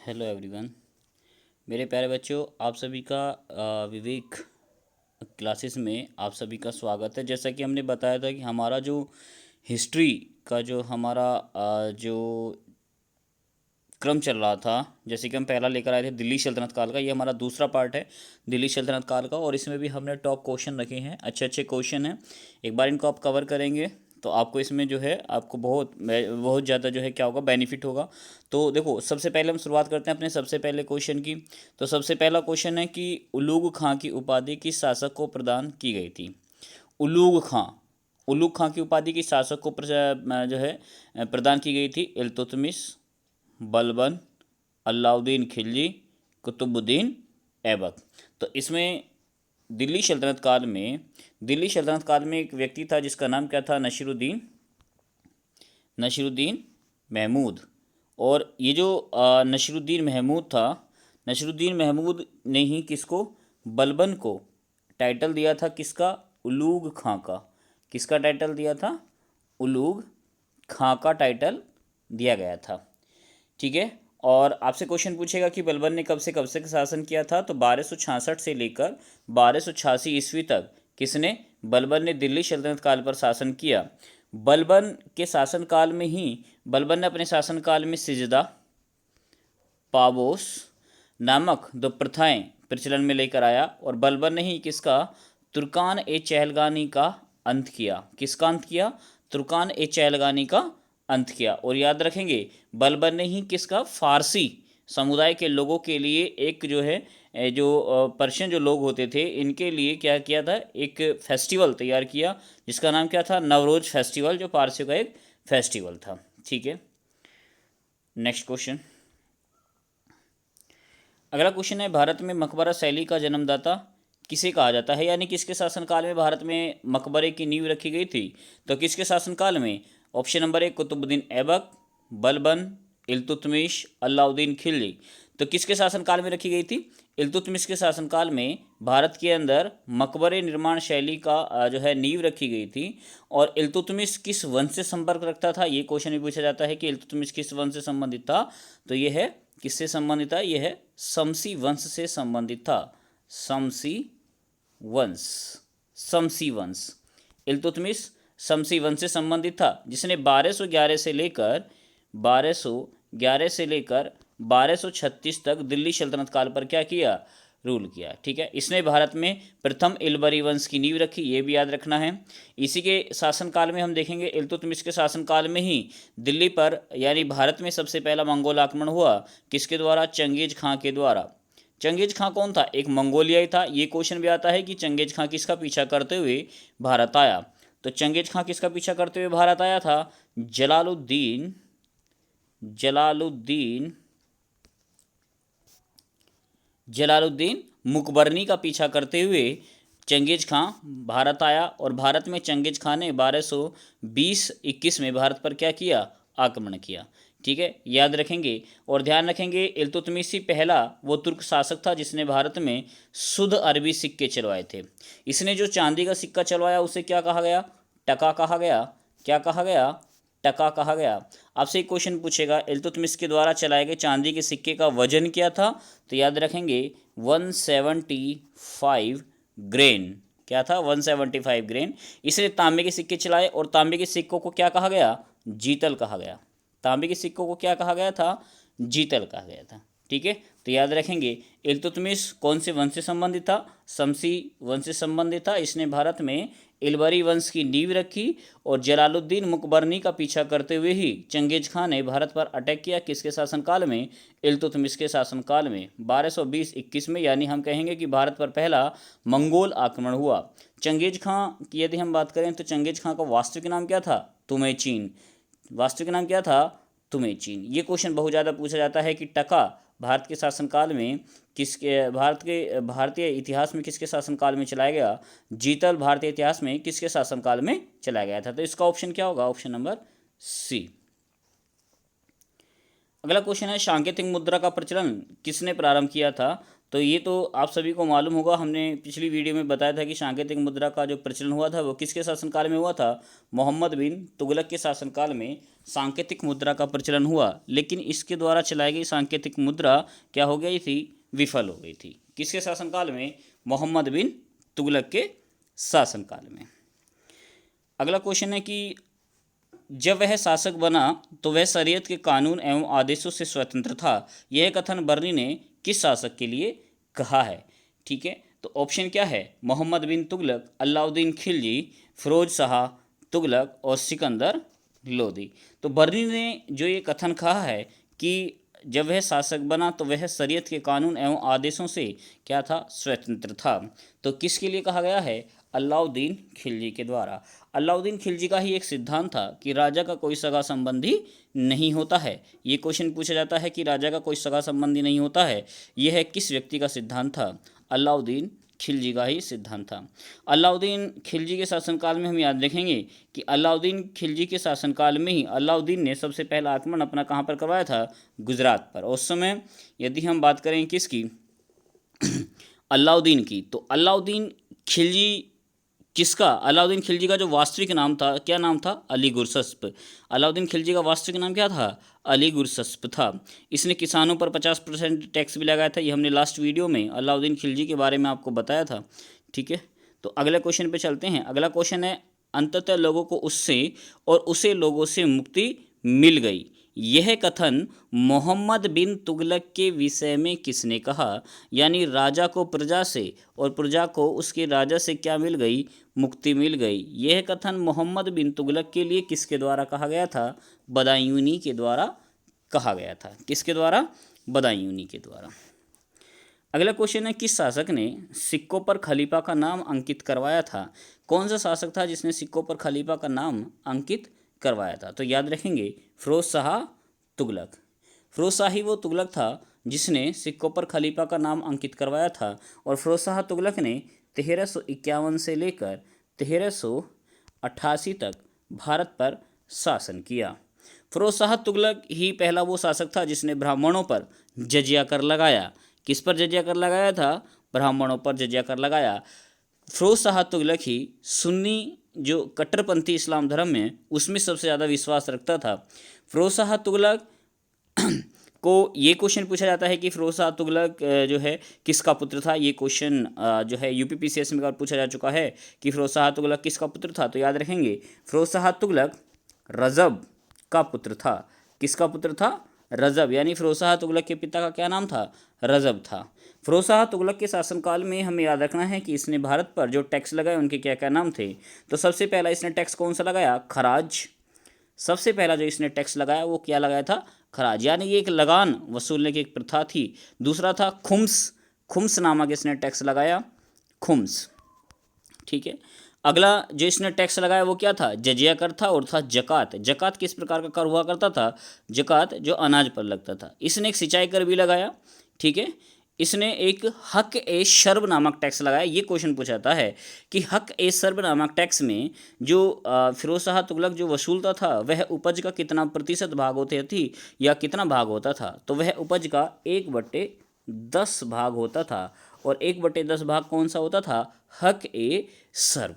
Hello everyone. मेरे प्यारे बच्चों, आप सभी का विवेक क्लासेस में आप सभी का स्वागत है। जैसा कि हमने बताया था कि हमारा जो हिस्ट्री का जो हमारा जो क्रम चल रहा था, जैसे कि हम पहला लेकर आए थे दिल्ली सल्तनत काल का, ये हमारा दूसरा पार्ट है दिल्ली सल्तनत काल का। और इसमें भी हमने टॉप क्वेश्चन रखे हैं, अच्छे अच्छे क्वेश्चन हैं। एक बार इनको आप कवर करेंगे तो आपको इसमें जो है आपको बहुत बहुत ज़्यादा जो है क्या होगा, बेनिफिट होगा। तो देखो, सबसे पहले हम शुरुआत करते हैं अपने सबसे पहले क्वेश्चन की। तो सबसे पहला क्वेश्चन है कि उलूग खां की उपाधि किस शासक को प्रदान की गई थी। उलूग खां, उलूग खां की उपाधि किस शासक को जो है प्रदान की गई थी। इल्तुतमिश, बलबन, अलाउद्दीन खिलजी, कुतुबुद्दीन ऐबक। तो इसमें दिल्ली सल्तनत काल में एक व्यक्ति था जिसका नाम क्या था, नसीरुद्दीन नसीरुद्दीन महमूद। और ये जो नसीरुद्दीन महमूद था, नसीरुद्दीन महमूद ने ही किसको, बलबन को टाइटल दिया था किसका, उलूग खां का। किसका टाइटल दिया था, उलूग खां का टाइटल दिया गया था। ठीक है। और आपसे क्वेश्चन पूछेगा कि बलबन ने कब से शासन किया था। तो 1266 से लेकर 1286 ईस्वी तक किसने, बलबन ने दिल्ली सल्तनत काल पर शासन किया। बलबन के शासनकाल में ही बलबन ने अपने शासनकाल में सिजदा, पाबोस नामक दो प्रथाएं प्रचलन में लेकर आया। और बलबन ने ही किसका, तुर्कान ए चहलगानी का अंत किया। किसका अंत किया, तुर्कान ए चहलगानी का अंत किया। और याद रखेंगे, बलबन ने ही किसका, फारसी समुदाय के लोगों के लिए एक जो है जो पर्शियन जो लोग होते थे इनके लिए क्या किया था, एक फेस्टिवल तैयार किया जिसका नाम क्या था, नवरोज फेस्टिवल, जो पारसियों का एक फेस्टिवल था। ठीक है। नेक्स्ट क्वेश्चन, अगला क्वेश्चन है, भारत में मकबरा शैली का जन्मदाता किसे कहा जाता है। यानी किसके शासनकाल में भारत में मकबरे की नींव रखी गई थी। तो किसके शासनकाल में, ऑप्शन नंबर 1 कुतुबुद्दीन ऐबक, बलबन, इल्तुतमिश, अलाउद्दीन खिलजी। तो किसके शासनकाल में रखी गई थी, इल्तुतमिश के शासनकाल में भारत के अंदर मकबरे निर्माण शैली का जो है नींव रखी गई थी। और इल्तुतमिश किस वंश से संपर्क रखता था, ये क्वेश्चन भी पूछा जाता है कि इल्तुतमिश किस वंश से संबंधित था। तो ये है किससे संबंधित था, यह है शमसी वंश से संबंधित था। शमसी वंश, शमसी वंश, इल्तुतमिश शमसी वंश से संबंधित था, जिसने 1211 से लेकर 1236 तक दिल्ली सल्तनत काल पर क्या किया, रूल किया। ठीक है। इसने भारत में प्रथम इलबरी वंश की नींव रखी, ये भी याद रखना है। इसी के शासनकाल में हम देखेंगे, इल्तुतमिश के शासनकाल में ही दिल्ली पर यानी भारत में सबसे पहला मंगोल आक्रमण हुआ। किसके द्वारा, चंगेज खां के द्वारा। चंगेज खां कौन था, एक मंगोलियाई था। ये क्वेश्चन भी आता है कि चंगेज खां किसका पीछा करते हुए भारत आया। तो चंगेज खां किसका पीछा करते हुए भारत आया था, जलालुद्दीन जलालुद्दीन जलालुद्दीन मुकबरनी का पीछा करते हुए चंगेज खां भारत आया। और भारत में चंगेज खां ने 1220-21 में भारत पर क्या किया, आक्रमण किया। ठीक है, याद रखेंगे। और ध्यान रखेंगे, इल्तुतमिश ही पहला वो तुर्क शासक था जिसने भारत में शुद्ध अरबी सिक्के चलवाए थे। इसने जो चांदी का सिक्का चलवाया उसे क्या कहा गया, टका कहा गया। क्या कहा गया, टका कहा गया। आपसे एक क्वेश्चन पूछेगा, इल्तुतमिश के द्वारा चलाए गए चांदी के सिक्के का वजन क्या था। तो याद रखेंगे 175 ग्रेन। क्या था, 175 ग्रेन। इसलिए तांबे के सिक्के चलाए। और तांबे के सिक्कों को क्या कहा गया, जीतल कहा गया। तांबे के सिक्कों को क्या कहा गया था, जीतल कहा गया था। ठीक है। तो याद रखेंगे, इल्तुतमिश कौन से वंश से संबंधित था, शमसी वंश से संबंधित था। इसने भारत में इलबरी वंश की नींव रखी। और जलालुद्दीन मुकबरनी का पीछा करते हुए ही चंगेज खां ने भारत पर अटैक किया। किसके शासनकाल में, इल्तुतमिश के शासनकाल में 1220-21 में। यानी हम कहेंगे कि भारत पर पहला मंगोल आक्रमण हुआ। चंगेज खां की यदि हम बात करें तो चंगेज खां का वास्तविक नाम क्या था, तुमेचीन। वास्तविक नाम क्या था, तुमेचीन। ये क्वेश्चन बहुत ज़्यादा पूछा जाता है कि टका भारत के शासनकाल में किसके, भारतीय इतिहास में किसके शासनकाल में चलाया गया। जीतल भारतीय इतिहास में किसके शासनकाल में चलाया गया था। तो इसका ऑप्शन क्या होगा, ऑप्शन नंबर सी। अगला क्वेश्चन है, सांकेतिक मुद्रा का प्रचलन किसने प्रारंभ किया था। तो ये तो आप सभी को मालूम होगा, हमने पिछली वीडियो में बताया था कि सांकेतिक मुद्रा का जो प्रचलन हुआ था वो किसके शासनकाल में हुआ था, मोहम्मद बिन तुगलक के शासनकाल में सांकेतिक मुद्रा का प्रचलन हुआ। लेकिन इसके द्वारा चलाई गई सांकेतिक मुद्रा क्या हो गई थी, विफल हो गई थी। किसके शासनकाल में, मोहम्मद बिन तुगलक के शासनकाल में। अगला क्वेश्चन है कि जब वह शासक बना तो वह शरीयत के कानून एवं आदेशों से स्वतंत्र था, यह कथन बर्नी ने किस शासक के लिए कहा है। ठीक है, तो ऑप्शन क्या है, मोहम्मद बिन तुगलक, अलाउद्दीन खिलजी, फिरोज शाह तुगलक और सिकंदर लोदी। तो बर्नी ने जो ये कथन कहा है कि जब वह शासक बना तो वह शरीयत के कानून एवं आदेशों से क्या था, स्वतंत्र था। तो किसके लिए कहा गया है, अलाउद्दीन खिलजी के द्वारा। अलाउद्दीन खिलजी का ही एक सिद्धांत था कि राजा का कोई सगा संबंधी नहीं होता है। ये क्वेश्चन पूछा जाता है कि राजा का कोई सगा संबंधी नहीं होता है, यह किस व्यक्ति का सिद्धांत था, अलाउद्दीन खिलजी का ही सिद्धांत था। अलाउद्दीन खिलजी के शासनकाल में हम याद रखेंगे कि अलाउद्दीन खिलजी के शासनकाल में ही अलाउद्दीन ने सबसे पहला आक्रमण अपना कहाँ पर करवाया था, गुजरात पर। उस समय यदि हम बात करें किसकी, अलाउद्दीन की, तो अलाउद्दीन खिलजी किसका, अलाउद्दीन खिलजी का जो वास्तविक नाम था, क्या नाम था, अली गुरसस्प। अलाउद्दीन खिलजी का वास्तविक नाम क्या था, अली गुरसस्प था। इसने किसानों पर 50% टैक्स भी लगाया था। ये हमने लास्ट वीडियो में अलाउद्दीन खिलजी के बारे में आपको बताया था। ठीक है, तो अगले क्वेश्चन पे चलते हैं। अगला क्वेश्चन है, अंततः लोगों को उससे और उसे लोगों से मुक्ति मिल गई, यह कथन मोहम्मद बिन तुगलक के विषय में किसने कहा। यानी राजा को प्रजा से और प्रजा को उसके राजा से क्या मिल गई, मुक्ति मिल गई। यह कथन मोहम्मद बिन तुगलक के लिए किसके द्वारा कहा गया था, बदायूनी के द्वारा कहा गया था। किसके द्वारा, बदायूनी के द्वारा। अगला क्वेश्चन है, किस शासक ने सिक्कों पर खलीफा का नाम अंकित करवाया था। कौन सा शासक था जिसने सिक्कों पर खलीफा का नाम अंकित करवाया था। तो याद रखेंगे, फिरोज शाह तुगलक। फिरोज शाह ही वो तुगलक था जिसने सिक्कों पर खलीफा का नाम अंकित करवाया था। और फिरोज शाह तुगलक ने 1351 से लेकर 1388 तक भारत पर शासन किया। फिरोज शाह तुगलक ही पहला वो शासक था जिसने ब्राह्मणों पर जजिया कर लगाया। किस पर जजिया कर लगाया था, ब्राह्मणों पर जजिया कर लगाया। फिरोज शाह तुगलक ही सुन्नी जो कट्टरपंथी इस्लाम धर्म में, उसमें सबसे ज़्यादा विश्वास रखता था। फिरोज शाह तुगलक को ये क्वेश्चन पूछा जाता है कि फिरोज शाह तुगलक जो है किसका पुत्र था। ये क्वेश्चन जो है यूपीपीसीएस में पूछा जा चुका है कि फिरोज शाह तुगलक किसका पुत्र था। तो याद रखेंगे, फिरोज शाह तुगलक रजब का पुत्र था। किसका पुत्र था, रजब। यानी फिरोज शाह तुगलक के पिता का क्या नाम था, रजब था। फिरोज शाह तुगलक के शासनकाल में हमें याद रखना है कि इसने भारत पर जो टैक्स लगाए उनके क्या क्या नाम थे। तो सबसे पहला इसने टैक्स कौन सा लगाया, खराज। सबसे पहला जो इसने टैक्स लगाया वो क्या लगाया था, खराज। यानी ये एक लगान वसूलने की एक प्रथा थी। दूसरा था खुम्स। खुम्स नामक इसने टैक्स लगाया, खुम्स। ठीक है, अगला जो इसने टैक्स लगाया वो क्या था, जजिया कर था और था जकात। जकात किस प्रकार का कर हुआ करता था, जकात जो अनाज पर लगता था। इसने एक सिंचाई कर भी लगाया। ठीक है, इसने एक हक ए शर्ब नामक टैक्स लगाया। ये क्वेश्चन पूछा जाता है कि हक ए शर्ब नामक टैक्स में जो फिरोज शाह तुगलक जो वसूलता था वह उपज का कितना प्रतिशत भाग होते थी या कितना भाग होता था। तो वह उपज का 1/10 भाग होता था। और 1/10 भाग कौन सा होता था, हक ए शर्ब।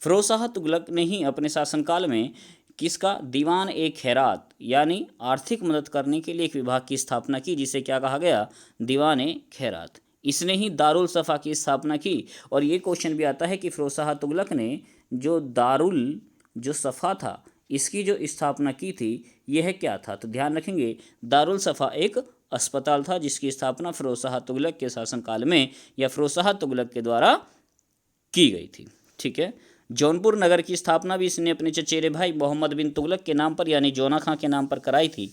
फिरोज शाह तुगलक ने ही अपने शासनकाल में किसका, दीवान ए खैरात यानी आर्थिक मदद करने के लिए एक विभाग की स्थापना की, जिसे क्या कहा गया, दीवान ए खैरात। इसने ही दारुल सफ़ा की स्थापना की। और ये क्वेश्चन भी आता है कि फिरोज शाह तुगलक ने जो दारुल जो सफ़ा था इसकी जो स्थापना की थी यह क्या था। तो ध्यान रखेंगे, दारुल सफ़ा एक अस्पताल था जिसकी स्थापना फिरोज शाह तुगलक के शासनकाल में या फिरोज शाह तुगलक के द्वारा की गई थी। ठीक है, जौनपुर नगर की स्थापना भी इसने अपने चचेरे भाई मोहम्मद बिन तुगलक के नाम पर यानी जोना खां के नाम पर कराई थी।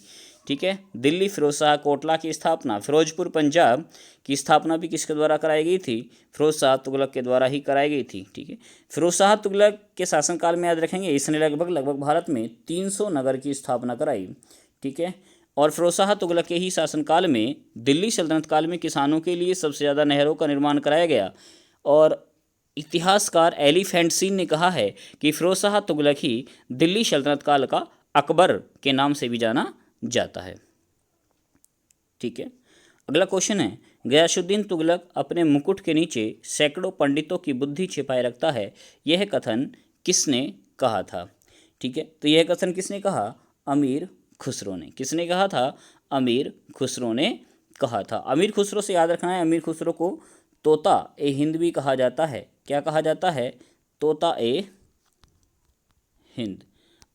ठीक है, दिल्ली फिरोज शाह कोटला की स्थापना, फिरोजपुर पंजाब की स्थापना भी किसके द्वारा कराई गई थी, फिरोज शाह तुगलक के द्वारा ही कराई गई थी। ठीक है, फिरोज शाह तुगलक के शासनकाल में याद रखेंगे इसने लगभग भारत में 300 नगर की स्थापना कराई। ठीक है, और फिरोज शाह तुगलक के ही शासनकाल में दिल्ली सल्तनत काल में किसानों के लिए सबसे ज़्यादा नहरों का निर्माण कराया गया। और इतिहासकार एलिफेंट सीन ने कहा है कि फिरोज शाह तुगलक ही दिल्ली सल्तनत काल का अकबर के नाम से भी जाना जाता है। ठीक है, अगला क्वेश्चन है, गयासुद्दीन तुगलक अपने मुकुट के नीचे सैकड़ों पंडितों की बुद्धि छिपाए रखता है, यह कथन किसने कहा था? ठीक है, तो यह कथन किसने कहा? अमीर खुसरो ने। किसने कहा था? अमीर खुसरो ने कहा था। अमीर खुसरो से याद रखना है, अमीर खुसरो को तोता ए हिंद भी कहा जाता है। क्या कहा जाता है? तोता ए हिंद।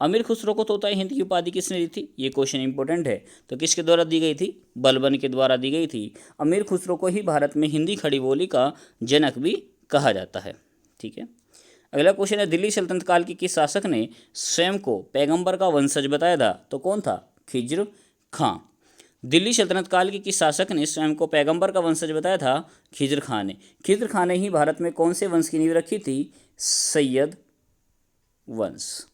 अमीर खुसरो को तोता ए हिंद की उपाधि किसने दी थी? ये क्वेश्चन इंपॉर्टेंट है। तो किसके द्वारा दी गई थी? बलबन के द्वारा दी गई थी। अमीर खुसरो को ही भारत में हिंदी खड़ी बोली का जनक भी कहा जाता है। ठीक है, अगला क्वेश्चन है, दिल्ली सल्तनत काल के किस शासक ने स्वयं को पैगंबर का वंशज बताया था? तो कौन था? खिज्र खां। दिल्ली सल्तनत काल के किस शासक ने स्वयं को पैगंबर का वंशज बताया था? खिज्र खां ने। खिज्र खां ने ही भारत में कौन से वंश की नींव रखी थी? सैयद वंश।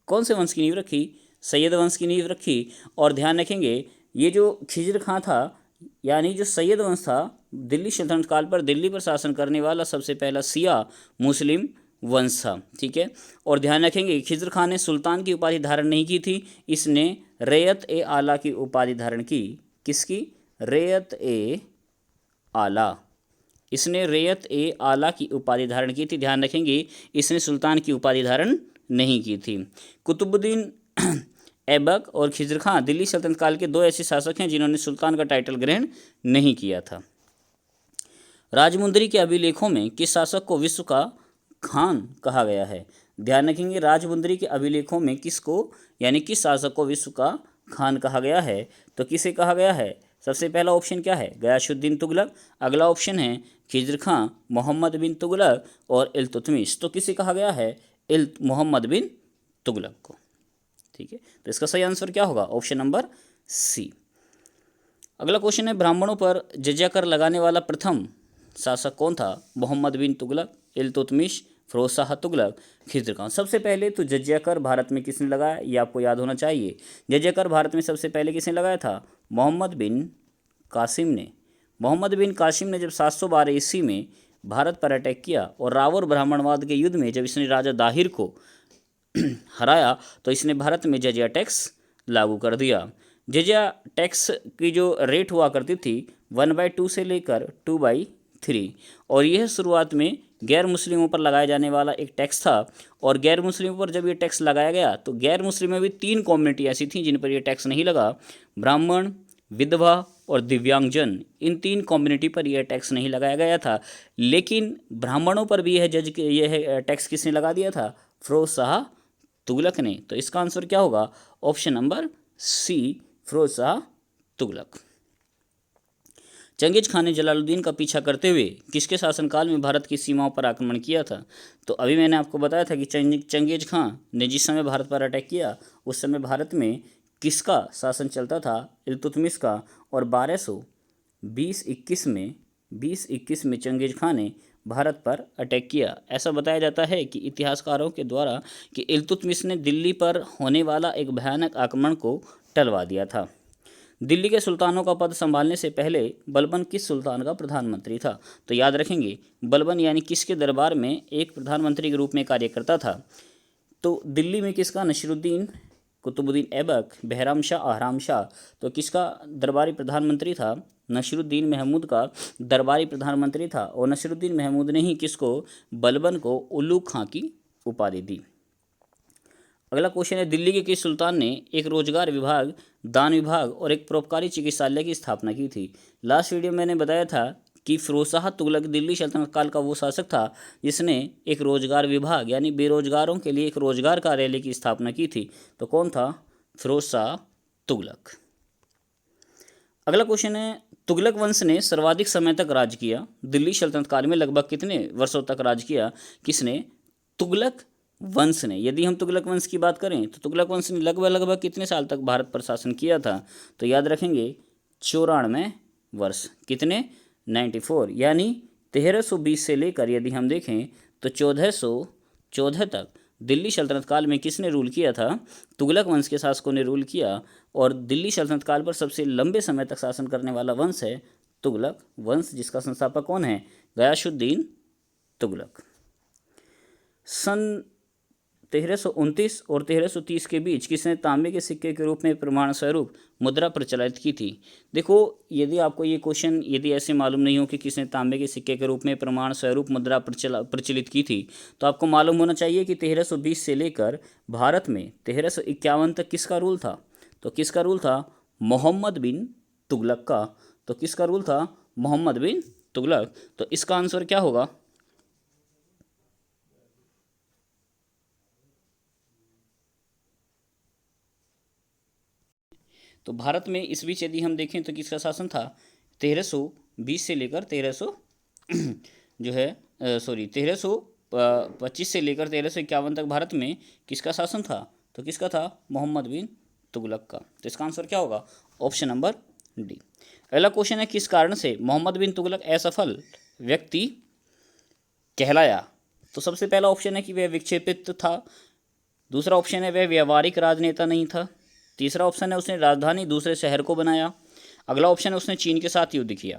कौन से वंश की नींव रखी? सैयद वंश की नींव रखी। और ध्यान रखेंगे, ये जो खिज्र खां था, यानी जो सैयद वंश था, दिल्ली सल्तनत काल पर दिल्ली पर शासन करने वाला सबसे पहला शिया मुस्लिम वंश था। ठीक है, और ध्यान रखेंगे खिज्र खां ने सुल्तान की उपाधि धारण नहीं की थी, इसने रैयत ए आला की उपाधि धारण की। किसकी? रैयत ए आला। इसने रैयत ए आला की उपाधि धारण की थी। ध्यान रखेंगे, इसने सुल्तान की उपाधि धारण नहीं की थी। कुतुबुद्दीन ऐबक और खिज्र खां दिल्ली सल्तनत काल के दो ऐसे शासक हैं जिन्होंने सुल्तान का टाइटल ग्रहण नहीं किया था। राजमुंदरी के अभिलेखों में किस शासक को विश्व का खान कहा गया है? ध्यान रखेंगे, राजमुंदरी के अभिलेखों में किसको, यानी किस शासक को विश्व का खान कहा गया है? तो किसे कहा गया है? सबसे पहला ऑप्शन क्या है? गयासुद्दीन तुगलक। अगला ऑप्शन है खिज्र खां, मोहम्मद बिन तुगलक और इल्तुतमिश। तो किसे कहा गया है? मोहम्मद बिन तुगलक को। ठीक है, तो इसका सही आंसर क्या होगा? Option number C. अगला क्वेश्चन है, ब्राह्मणों पर जजिया कर लगाने वाला प्रथम शासक कौन था? मोहम्मद बिन तुगलक, इल्तुतमिश, फिरोज शाह तुगलक, खिज्र खां। सबसे पहले तो जजिया कर भारत में किसने लगाया, ये आपको याद होना चाहिए। जजिया कर भारत में सबसे पहले किसने लगाया था? मोहम्मद बिन कासिम ने। मोहम्मद बिन कासिम ने जब 712 ईस्वी में भारत पर अटैक किया और राव और ब्राह्मणवाद के युद्ध में जब इसने राजा दाहिर को हराया, तो इसने भारत में जजिया टैक्स लागू कर दिया। जजिया टैक्स की जो रेट हुआ करती थी 1/2 से लेकर 2/3, और यह शुरुआत में गैर मुस्लिमों पर लगाए जाने वाला एक टैक्स था। और गैर मुस्लिमों पर जब ये टैक्स लगाया गया तो गैर मुस्लिम में भी 3 कम्युनिटी ऐसी थी जिन पर यह टैक्स नहीं लगा। ब्राह्मण, विधवा और दिव्यांगजन, इन 3 कम्युनिटी पर यह टैक्स नहीं लगाया गया था। लेकिन ब्राह्मणों पर भी यह टैक्स किसने लगा दिया था? फिरोज शाह तुगलक ने। तो इसका आंसर क्या होगा? Option number C, Firoz Shah Tughlaq. Genghis Khan ने जलालुद्दीन का पीछा करते हुए किसके शासनकाल में भारत की सीमाओं पर आक्रमण किया था? तो अभी मैंने आपको बताया था कि चंगेज खान ने जिस समय भारत पर अटैक किया उस समय भारत में किसका शासन चलता था? इल्तुतमिश का। और 1220-21 में चंगेज खान ने भारत पर अटैक किया। ऐसा बताया जाता है कि इतिहासकारों के द्वारा कि इल्तुतमिश ने दिल्ली पर होने वाला एक भयानक आक्रमण को टलवा दिया था। दिल्ली के सुल्तानों का पद संभालने से पहले बलबन किस सुल्तान का प्रधानमंत्री था? तो याद रखेंगे, बलबन यानी किसके दरबार में एक प्रधानमंत्री के रूप में कार्य करता था? तो दिल्ली में किसका? नसीरुद्दीन, कुतुबुद्दीन ऐबक, बहराम शाह, आहराम शाह। तो किसका दरबारी प्रधानमंत्री था? नसीरुद्दीन महमूद का दरबारी प्रधानमंत्री था। और नसीरुद्दीन महमूद ने ही किसको? बलबन को उल्लूग खां की उपाधि दी। अगला क्वेश्चन है, दिल्ली के किस सुल्तान ने एक रोजगार विभाग, दान विभाग और एक परोपकारी चिकित्सालय की स्थापना की थी? लास्ट वीडियो मैंने बताया था कि फिरोज शाह तुगलक दिल्ली सल्तनत काल का वो शासक था जिसने एक रोजगार विभाग यानी बेरोजगारों के लिए एक रोजगार कार्यालय की स्थापना की थी। तो कौन था? फिरोज शाह तुगलक। अगला क्वेश्चन है, तुगलक वंश ने सर्वाधिक समय तक राज किया। दिल्ली सल्तनत काल में लगभग कितने वर्षों तक राज किया? किसने? तुगलक वंश ने। यदि हम तुगलक वंश की बात करें तो तुगलक वंश ने लगभग कितने साल तक भारत पर शासन किया था? तो याद रखेंगे 94 वर्ष। कितने? 94, यानी 1320 से लेकर यदि हम देखें तो 1414 तक दिल्ली सल्तनत काल में किसने रूल किया था? तुगलक वंश के शासकों ने रूल किया। और दिल्ली सल्तनत काल पर सबसे लंबे समय तक शासन करने वाला वंश है तुगलक वंश, जिसका संस्थापक कौन है? गयासुद्दीन तुगलक। सन 1329 और 1330 के बीच किसने तांबे के सिक्के के रूप में प्रमाण स्वरूप मुद्रा प्रचलित की थी? देखो, यदि आपको ये क्वेश्चन यदि ऐसे मालूम नहीं हो कि किसने तांबे के सिक्के के रूप में प्रमाण स्वरूप मुद्रा प्रचलित की थी, तो आपको मालूम होना चाहिए कि 1320 से लेकर भारत में 1351 तक किसका रूल था? तो किसका रूल था? मोहम्मद बिन तुगलक का। तो किसका रूल था? मोहम्मद बिन तुगलक। तो इसका आंसर क्या होगा? तो भारत में इस बीच यदि हम देखें तो किसका शासन था? 1320 से लेकर 1300 जो है सॉरी 1325 से लेकर 1351 तक भारत में किसका शासन था? तो किसका था? मोहम्मद बिन तुगलक का। तो इसका आंसर क्या होगा? Option number D. अगला क्वेश्चन है, किस कारण से मोहम्मद बिन तुगलक असफल व्यक्ति कहलाया? तो सबसे पहला ऑप्शन है कि वह विक्षेपित था। दूसरा ऑप्शन है वह व्यावहारिक राजनेता नहीं था। तीसरा ऑप्शन है उसने राजधानी दूसरे शहर को बनाया। अगला ऑप्शन है उसने चीन के साथ युद्ध किया।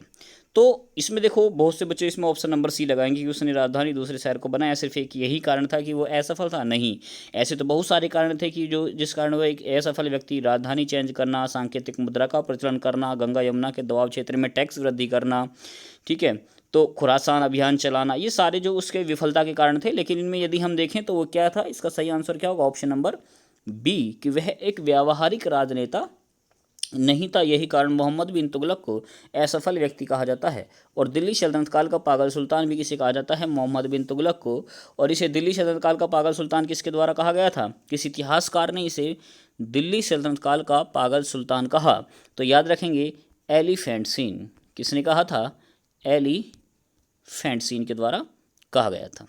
तो इसमें देखो, बहुत से बच्चे इसमें ऑप्शन नंबर सी लगाएंगे कि उसने राजधानी दूसरे शहर को बनाया। सिर्फ एक यही कारण था कि वो असफल था? नहीं, ऐसे तो बहुत सारे कारण थे कि जिस कारण वह एक असफल व्यक्ति, राजधानी चेंज करना, सांकेतिक मुद्रा का प्रचलन करना, गंगा यमुना के दोआब क्षेत्र में टैक्स वृद्धि करना, ठीक है, तो खुरासान अभियान चलाना, ये सारे जो उसके विफलता के कारण थे। लेकिन इनमें यदि हम देखें तो वो क्या था? इसका सही आंसर क्या होगा? ऑप्शन नंबर बी, कि वह एक व्यावहारिक राजनेता नहीं था। यही कारण मोहम्मद बिन तुगलक को असफल व्यक्ति कहा जाता है। और दिल्ली सल्तनत काल का पागल सुल्तान भी किसे कहा जाता है? मोहम्मद बिन तुगलक को। और इसे दिल्ली सल्तनत काल का पागल सुल्तान किसके द्वारा कहा गया था? किस इतिहासकार ने इसे दिल्ली सल्तनत काल का पागल सुल्तान कहा? तो याद रखेंगे, एलिफेंट सीन। किसने कहा था? एलिफेंट सीन के द्वारा कहा गया था।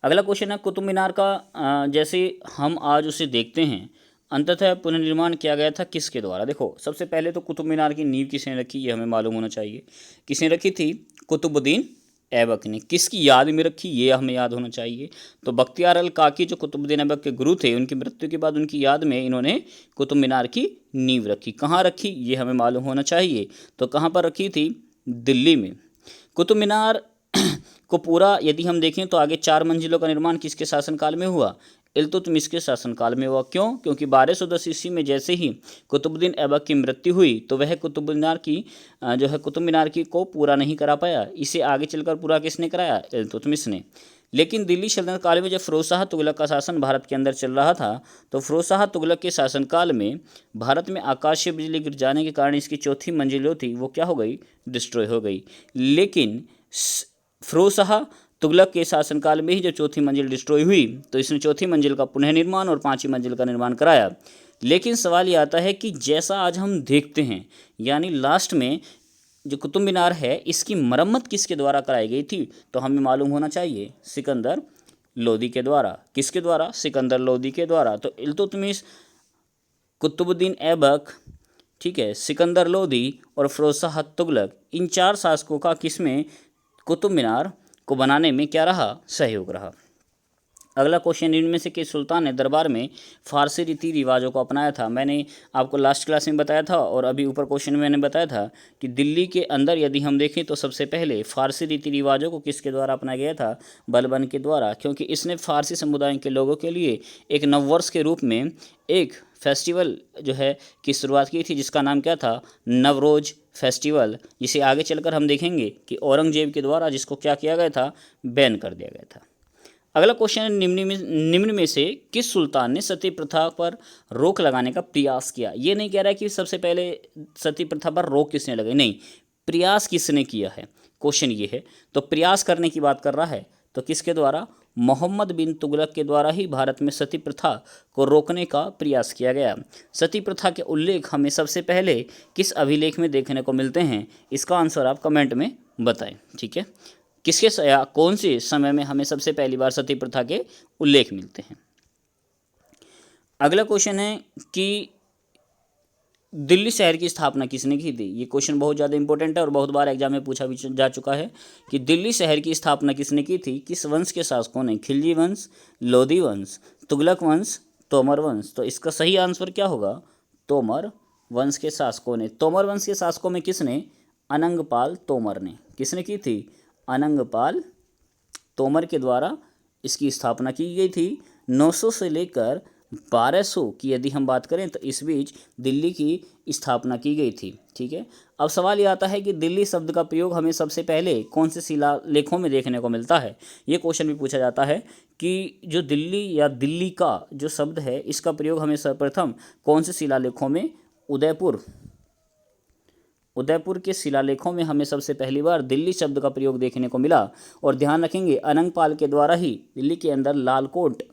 अगला क्वेश्चन है, कुतुब मीनार का जैसे हम आज उसे देखते हैं, अंततः पुनर्निर्माण किया गया था किसके द्वारा? देखो, सबसे पहले तो कुतुब मीनार की नींव किसने रखी, ये हमें मालूम होना चाहिए। किसने रखी थी? कुतुबुद्दीन ऐबक ने। किसकी याद में रखी, ये हमें याद होना चाहिए। तो बख्तियार अल काकी जो कुतुबुद्दीन ऐबक के गुरु थे, उनकी मृत्यु के बाद उनकी याद में इन्होंने कुतुब मीनार की नींव रखी। कहाँ रखी, ये हमें मालूम होना चाहिए। तो कहाँ पर रखी थी? दिल्ली में। कुतुब मीनार को पूरा यदि हम देखें तो आगे 4 मंजिलों का निर्माण किसके शासनकाल में हुआ? इल्तुतमिश के शासनकाल में हुआ। क्यों? क्योंकि 1210 ईस्वी में जैसे ही कुतुबुद्दीन ऐबक की मृत्यु हुई तो वह कुतुब मीनार की जो है कुतुब मीनार की को पूरा नहीं करा पाया। इसे आगे चलकर पूरा किसने कराया? इल्तुतमिश ने। लेकिन दिल्ली सल्तनत काल में जब फिरोज शाह तुगलक का शासन भारत के अंदर चल रहा था, तो फिरोज शाह तुगलक के शासनकाल में भारत में आकाशीय बिजली गिर जाने के कारण इसकी चौथी मंजिल जो थी वो क्या हो गई? डिस्ट्रॉय हो गई। लेकिन फिरोज शाह तुगलक के शासनकाल में ही जब चौथी मंजिल डिस्ट्रॉय हुई तो इसने चौथी मंजिल का पुनः निर्माण और 5वीं मंजिल का निर्माण कराया। लेकिन सवाल ये आता है कि जैसा आज हम देखते हैं, यानी लास्ट में जो कुतुब मीनार है, इसकी मरम्मत किसके द्वारा कराई गई थी? तो हमें मालूम होना चाहिए, सिकंदर लोदी के द्वारा। किसके द्वारा? सिकंदर लोदी के द्वारा। तो इल्तुतमिश, कुतुबुद्दीन ऐबक, ठीक है, सिकंदर लोदी और फिरोज शाह तुगलक, इन 4 शासकों का किसमें कुतुब मीनार को बनाने में क्या रहा? सहयोग रहा। अगला क्वेश्चन, इनमें से किस सुल्तान ने दरबार में फारसी रीति रिवाजों को अपनाया था? मैंने आपको लास्ट क्लास में बताया था और अभी ऊपर क्वेश्चन में मैंने बताया था कि दिल्ली के अंदर यदि हम देखें तो सबसे पहले फारसी रीति रिवाजों को किसके द्वारा अपनाया गया था? बलबन के द्वारा। क्योंकि इसने फारसी समुदाय के लोगों के लिए एक नववर्ष के रूप में एक फेस्टिवल जो है की शुरुआत की थी, जिसका नाम क्या था? नवरोज फेस्टिवल, जिसे आगे चलकर हम देखेंगे कि औरंगजेब के द्वारा जिसको क्या किया गया था? बैन कर दिया गया था। अगला क्वेश्चन है, निम्न में से किस सुल्तान ने सती प्रथा पर रोक लगाने का प्रयास किया? ये नहीं कह रहा है कि सबसे पहले सती प्रथा पर रोक किसने लगाई, नहीं, प्रयास किसने किया है, क्वेश्चन ये है। तो प्रयास करने की बात कर रहा है, तो किसके द्वारा? मोहम्मद बिन तुगलक के द्वारा ही भारत में सती प्रथा को रोकने का प्रयास किया गया। सती प्रथा के उल्लेख हमें सबसे पहले किस अभिलेख में देखने को मिलते हैं? इसका आंसर आप कमेंट में बताएं, ठीक है। कौन से समय में हमें सबसे पहली बार सती प्रथा के उल्लेख मिलते हैं? अगला क्वेश्चन है कि दिल्ली शहर की स्थापना किसने की थी? ये क्वेश्चन बहुत ज़्यादा इंपॉर्टेंट है और बहुत बार एग्जाम में पूछा भी जा चुका है कि दिल्ली शहर की स्थापना किसने की थी? किस वंश के शासकों ने? खिलजी वंश, लोधी वंश, तुगलक वंश, तोमर वंश। तो इसका सही आंसर क्या होगा? तोमर वंश के शासकों ने। तोमर वंश के शासकों में किसने? अनंगपाल तोमर ने। किसने की थी? अनंगपाल तोमर के द्वारा इसकी स्थापना की गई थी। 900 से लेकर 1200 की यदि हम बात करें तो इस बीच दिल्ली की स्थापना की गई थी। ठीक है, अब सवाल ये आता है कि दिल्ली शब्द का प्रयोग हमें सबसे पहले कौन से शिलालेखों में देखने को मिलता है। ये क्वेश्चन भी पूछा जाता है कि जो दिल्ली या दिल्ली का जो शब्द है इसका प्रयोग हमें सर्वप्रथम कौन से शिलालेखों में, उदयपुर के शिलालेखों में हमें सबसे पहली बार दिल्ली शब्द का प्रयोग देखने को मिला। और ध्यान रखेंगे अनंगपाल के द्वारा ही दिल्ली के अंदर लाल कोट,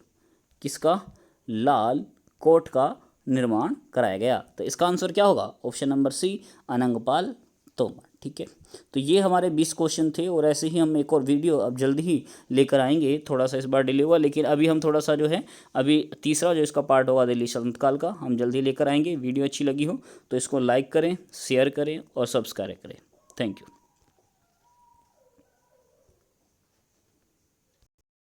किसका, लाल कोट का निर्माण कराया गया। तो इसका आंसर क्या होगा, option number C, Anangpal Tomar. ठीक है, तो ये हमारे 20 क्वेश्चन थे और ऐसे ही हम एक और वीडियो अब जल्द ही लेकर आएंगे। थोड़ा सा इस बार डिले हुआ, लेकिन अभी हम थोड़ा सा जो है अभी तीसरा जो इसका पार्ट होगा दिल्ली सल्तनत काल का, हम जल्द ही लेकर आएंगे। वीडियो अच्छी लगी हो तो इसको लाइक करें, शेयर करें और सब्सक्राइब करें। Thank you.